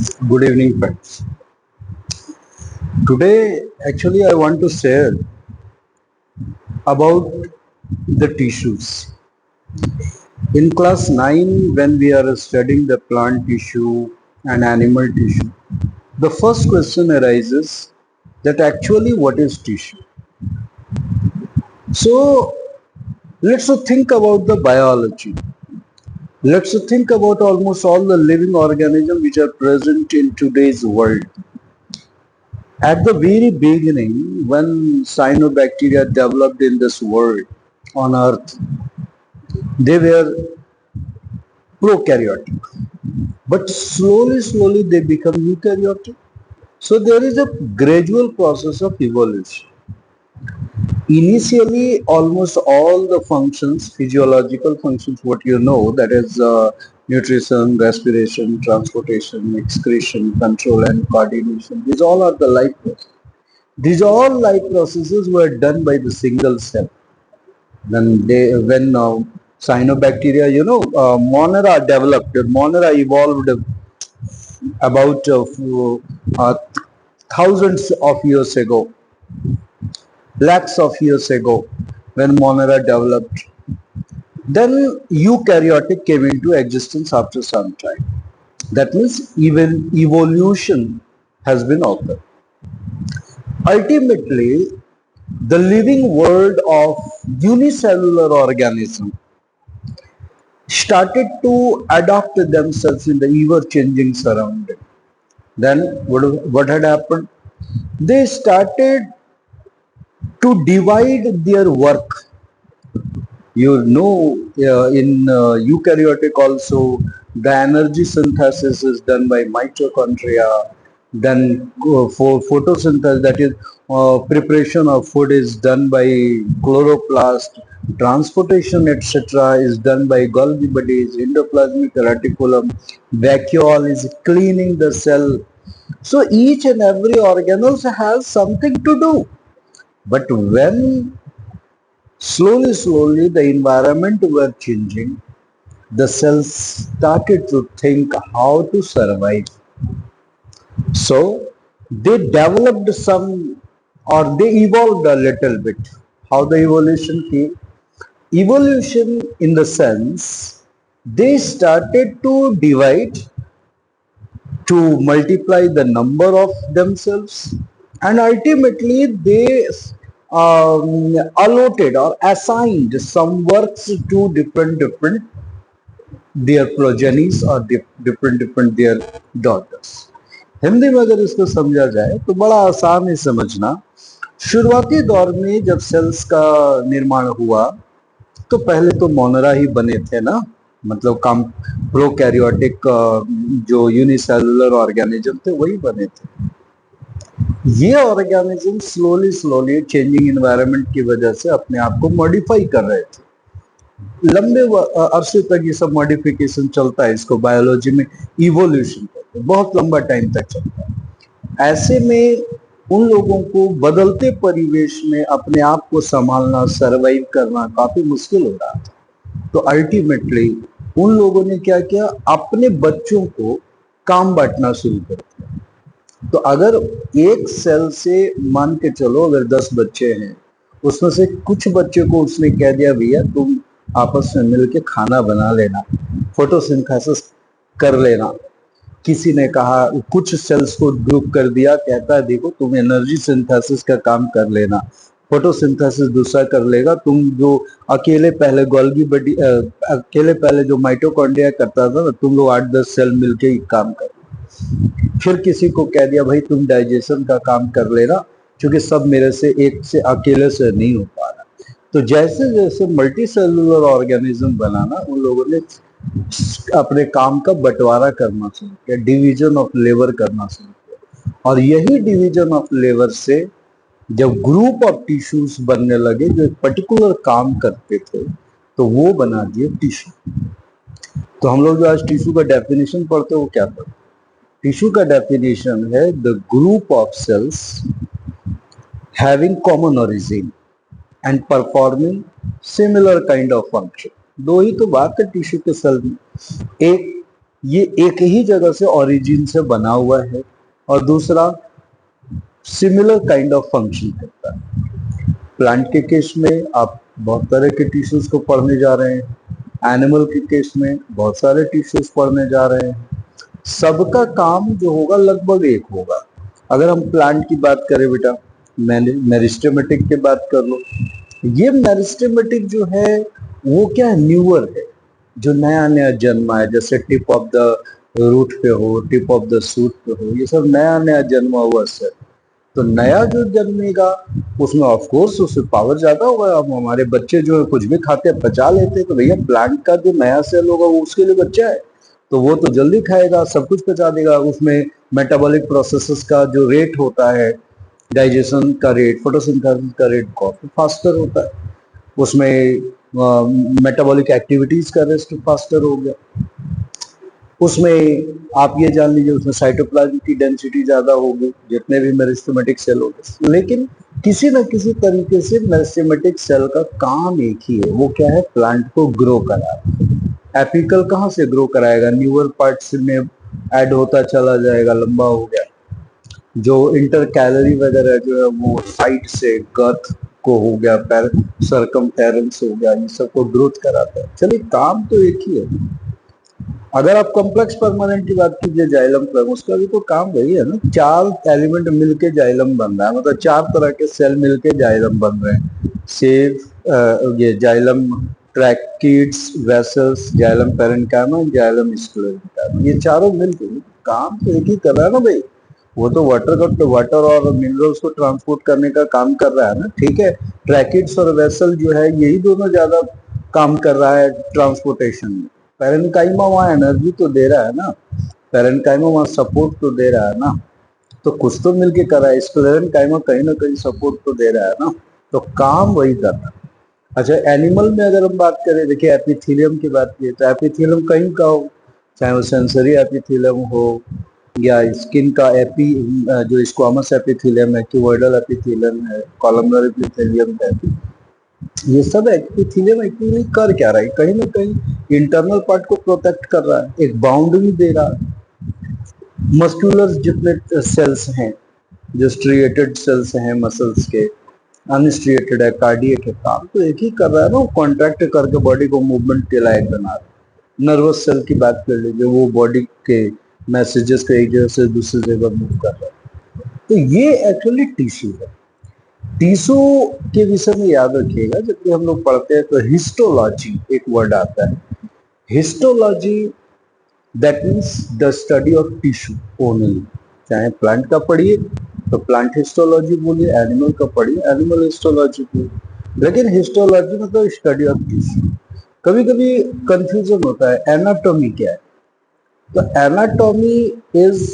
Good evening, friends. Today, actually, I want to share about the tissues. In class 9, when we are studying the plant tissue and animal tissue, the first question arises that actually what is tissue? So, let's think about the biology. Let's think about almost all the living organisms which are present in today's world. At the very beginning, when cyanobacteria developed in this world on earth, they were prokaryotic. But slowly they become eukaryotic. So there is a gradual process of evolution. Initially, almost all the functions, physiological functions, what you know, that is nutrition, respiration, transportation, excretion, control, and coordination, these all are the life processes. These all life processes were done by the single cell. When cyanobacteria, Monera developed, Monera evolved about uh, thousands of years ago, lakhs of years ago, when Monera developed. Then eukaryotic came into existence after some time. That means even evolution has been occurred. Ultimately, the living world of unicellular organism started to adapt themselves in the ever-changing surrounding. Then what had happened? They started to divide their work. In eukaryotic also, the energy synthesis is done by mitochondria. Then for photosynthesis, that is preparation of food, is done by chloroplast. Transportation, etc., is done by Golgi bodies, endoplasmic reticulum. Vacuole is cleaning the cell. So each and every organelle has something to do. But when slowly the environment were changing, the cells started to think how to survive. So they developed some, or they evolved a little bit. How the evolution came? Evolution in the sense they started to divide, to multiply the number of themselves, and ultimately they allotted or assigned some works to different their progenies or different their daughters. Hindi में अगर इसको समझा जाए तो बड़ा आसान है समझना। शुरुआती दौर में जब सेल्स का निर्माण हुआ तो पहले तो मोनरा ही बने थे ना, मतलब काम प्रोकैरियोटिक जो यूनिसेलुलर ऑर्गेनिज्म थे वही बने थे। ये ऑर्गेनिज्म स्लोली चेंजिंग एनवायरनमेंट की वजह से अपने आप को मॉडिफाई कर रहे थे। लंबे अरसे तक ये सब मॉडिफिकेशन चलता है, इसको बायोलॉजी में इवोल्यूशन कहते हैं, बहुत लंबा टाइम तक चलता है। ऐसे में उन लोगों को बदलते परिवेश में अपने आप को संभालना, सरवाइव करना काफी मुश्किल हो रहा था। तो अल्टीमेटली उन लोगों ने क्या किया, अपने बच्चों को काम बांटना शुरू कर दिया। तो अगर एक सेल से मान के चलो अगर 10 बच्चे हैं, उसमें से कुछ बच्चे को उसने कह दिया भैया तुम आपस में मिलके खाना बना लेना, फोटोसिंथेसिस कर लेना। किसी ने कहा, कुछ सेल्स को ग्रुप कर दिया, कहता है देखो तुम एनर्जी सिंथेसिस का काम कर लेना, फोटोसिंथेसिस दूसरा कर लेगा, तुम जो अकेले पहले गोल्गी बॉडी अकेले पहले जो माइटोकॉन्ड्रिया करता था ना, तुम लोग 8-10 सेल मिलके ही काम कर। फिर किसी को कह दिया भाई तुम डाइजेशन का काम कर लेना, क्योंकि सब मेरे से एक से अकेले से नहीं हो पा रहा। तो जैसे जैसे मल्टी सेलुलर ऑर्गेनिज्म बनाना, उन लोगों ने अपने काम का बंटवारा करना शुरू किया, डिवीजन ऑफ लेबर करना शुरू किया। और यही डिवीजन ऑफ लेबर से जब ग्रुप ऑफ टिश्यूज बनने लगे जो एक पर्टिकुलर काम करते थे, तो वो बना दिए टिश्यू। तो हम लोग जो आज टिश्यू का डेफिनेशन पढ़ते हैं वो क्या पढ़ते हैं? टिश्यू का डेफिनेशन है the group of sales having common origin and performing similar kind of function. दो ही तो बात है टिश्यू के सेल में, एक ये एक ही जगह से ओरिजिन से बना हुआ है, और दूसरा सिमिलर काइंड ऑफ फंक्शन करता है। प्लांट के केस में आप बहुत तरह के टिश्यूज को पढ़ने जा रहे हैं, एनिमल के केस में बहुत सारे टिश्यूज पढ़ने जा रहे हैं। सबका काम जो होगा लगभग एक होगा। अगर हम प्लांट की बात करें बेटा, मेरिस्टेमेटिक की बात कर लो। ये मेरिस्टेमेटिक जो है वो क्या है, न्यूअर है, जो नया नया जन्मा है, जैसे टिप ऑफ द रूट पे हो, टिप ऑफ द सूट पे हो, ये सब नया नया जन्मा हुआ है। तो नया जो जन्मेगा उसमें ऑफ कोर्स उससे पावर ज्यादा होगा। अब हमारे बच्चे जो है कुछ भी खाते हैं पचा लेते हैं, तो भैया प्लांट का जो नया सेल होगा वो उसके लिए बच्चा है, तो वो तो जल्दी खाएगा, सब कुछ पचा देगा। उसमें मेटाबॉलिक प्रोसेसेस का जो रेट होता है, डाइजेशन का रेट, फोटोसिंथेसिस का रेट काफी फास्टर होता है। उसमें मेटाबॉलिक एक्टिविटीज का रेट फास्टर हो गया। उसमें आप ये जान लीजिए उसमें साइटोप्लाज्म की डेंसिटी ज्यादा होगी, जितने भी मेरिस्टेमेटिक सेल होंगे। लेकिन किसी न किसी तरीके से मेरिस्टेमेटिक सेल का काम एक ही है, वो क्या है, प्लांट को ग्रो कराना। एपिकल कहाँ से ग्रो कराएगा, न्यूअर पार्ट्स में ऐड होता चला जाएगा, लंबा हो गया। जो इंटर कैलोरी वगैरह जो है वो साइड से गर्थ को हो गया, पैर सरकमफेरेंस हो गया, ये सबको ग्रोथ कराता है। चलिए काम तो एक ही है। अगर आप कॉम्प्लेक्स परमानेंट की बात कीजिए, जाइलम फ्लोएम, उसका भी तो काम वही है ना, चार एलिमेंट मिलके जाइलम बन रहा है, मतलब चार तरह के सेल मिलके जाइलम बन रहे हैं। सेव ये xylem tracheids, vessels, xylem parenchyma, xylem sclerenchyma, ये चारों मिलके काम तो एक ही कर रहा है ना भाई। वो तो वाटर और मिनरल्स को ट्रांसपोर्ट करने का काम कर रहा है ना, ठीक है। ट्रैकिड्स और वेसल जो है यही दोनों ज्यादा काम कर रहा है ट्रांसपोर्टेशन में। पेरेन्काइमा वहाँ एनर्जी तो दे रहा है ना, पेरेन्काइमा वहाँ सपोर्ट तो दे रहा है ना, तो कुछ तो मिलके कर रहा है। स्क्लेरेन्काइमा कहीं ना कहीं सपोर्ट तो दे रहा है ना, तो काम वही कर रहा है। अच्छा, एनिमल में अगर हम बात करें, देखिए एपिथेलियम की बात की तो एपिथेलियम कहीं का हो, चाहे वो सेंसरी एपिथेलियम हो या स्किन का जो स्क्वामस एपिथेलियम है, क्यूबॉइडल एपिथेलियम है, कॉलमनर एपिथेलियम है, ये सब एपिथेलियम एक्चुअली कर क्या रहा है, कहीं ना कहीं इंटरनल पार्ट को प्रोटेक्ट कर रहा है, एक बाउंड्री दे रहा है। मस्कुलर जितने सेल्स हैं, जो स्ट्रिएटेड सेल्स हैं मसल्स के, अनस्ट्रिएटेड है, कार्डियक है, काम तो एक ही कर रहा है ना, वो कॉन्ट्रैक्ट करके बॉडी को मूवमेंट के लायक बना रहा है। नर्वस सेल की बात कर लीजिए, वो बॉडी के मैसेजेस को एक जगह से दूसरी जगह मूव कर रहा है। तो ये एक्चुअली टिश्यू है। टिश्यू के विषय में याद रखिएगा, जब भी हम लोग पढ़ते हैं तो हिस्टोलॉजी एक वर्ड आता है। Histology that means the study of tissue only. चाहे प्लांट का पढ़िए तो प्लांट हिस्टोलॉजी बोलिए, एनिमल का पढ़िए एनिमल हिस्टोलॉजी बोलिए, लेकिन हिस्टोलॉजी मतलब स्टडी ऑफ टिश्यू। कभी कभी कंफ्यूजन होता है, एनाटॉमी क्या है, तो anatomy is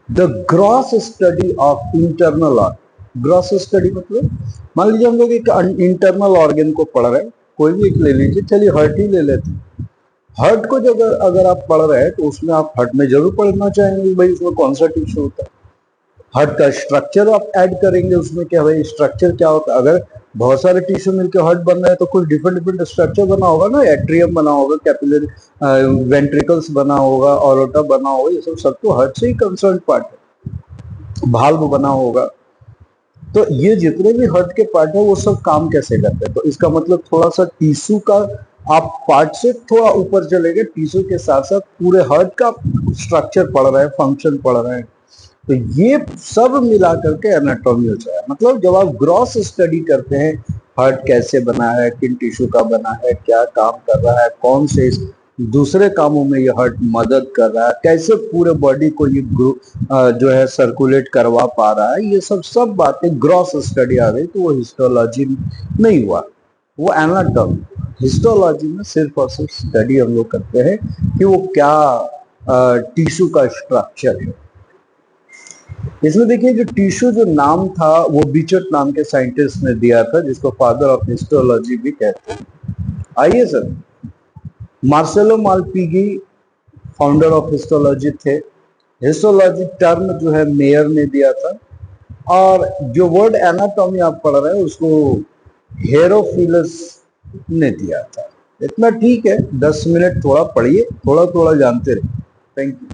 the gross study of internal organ. Gross study मतलब मान लीजिए हम लोग एक इंटरनल ऑर्गन को पढ़ रहे हैं, कोई भी एक ले लीजिए, चलिए हार्ट ही ले लेते हैं। हार्ट को जब अगर आप पढ़ रहे हैं तो उसमें आप हार्ट में जरूर पढ़ना चाहेंगे भाई उसमें कौन सा टिश्यू होता है, हार्ट का स्ट्रक्चर आप ऐड करेंगे उसमें, क्या भाई स्ट्रक्चर क्या होता है। अगर बहुत सारे टिश्यू मिलकर हार्ट बन रहे हैं तो कुछ डिफरेंट डिफरेंट स्ट्रक्चर बना होगा ना, एट्रियम बना होगा, कैपिलरी वेंट्रिकल्स बना होगा, ऑरोटा बना होगा, ये सब तो हार्ट से ही कंसर्न पार्ट है, भाल्व बना होगा। तो ये जितने भी हार्ट के पार्ट है वो सब काम कैसे करते हैं, तो इसका मतलब थोड़ा सा टिश्यू का आप पार्ट से थोड़ा ऊपर चलेंगे, टिश्यू के साथ साथ पूरे हार्ट का स्ट्रक्चर पढ़ रहे हैं, फंक्शन पढ़ रहे हैं, तो ये सब मिला करके एनाटॉमी हो जाए। मतलब जब आप ग्रॉस स्टडी करते हैं, हार्ट कैसे बना है, किन टिश्यू का बना है, क्या काम कर रहा है, कौन से दूसरे कामों में ये हार्ट मदद कर रहा है, कैसे पूरे बॉडी को ये जो है सर्कुलेट करवा पा रहा है, ये सब बातें ग्रॉस स्टडी आ गई, तो वो हिस्टोलॉजी नहीं हुआ, वो एनाटॉमी। हिस्टोलॉजी में सिर्फ और सिर्फ स्टडी हम लोग करते हैं कि वो क्या टिश्यू का स्ट्रक्चर है। इसमें देखिए जो टिश्यू जो नाम था वो बिचट नाम के साइंटिस्ट ने दिया था, जिसको फादर ऑफ हिस्टोलॉजी भी कहते हैं। आइए sir, Marcello Malpighi founder of histology थे। हिस्टोलॉजी टर्म जो है मेयर ने दिया था, और जो वर्ड एनाटॉमी आप पढ़ रहे हैं उसको हेरोफिलस ने दिया था। इतना ठीक है, 10 मिनट थोड़ा पढ़िए, थोड़ा थोड़ा जानते रहिए। Thank you.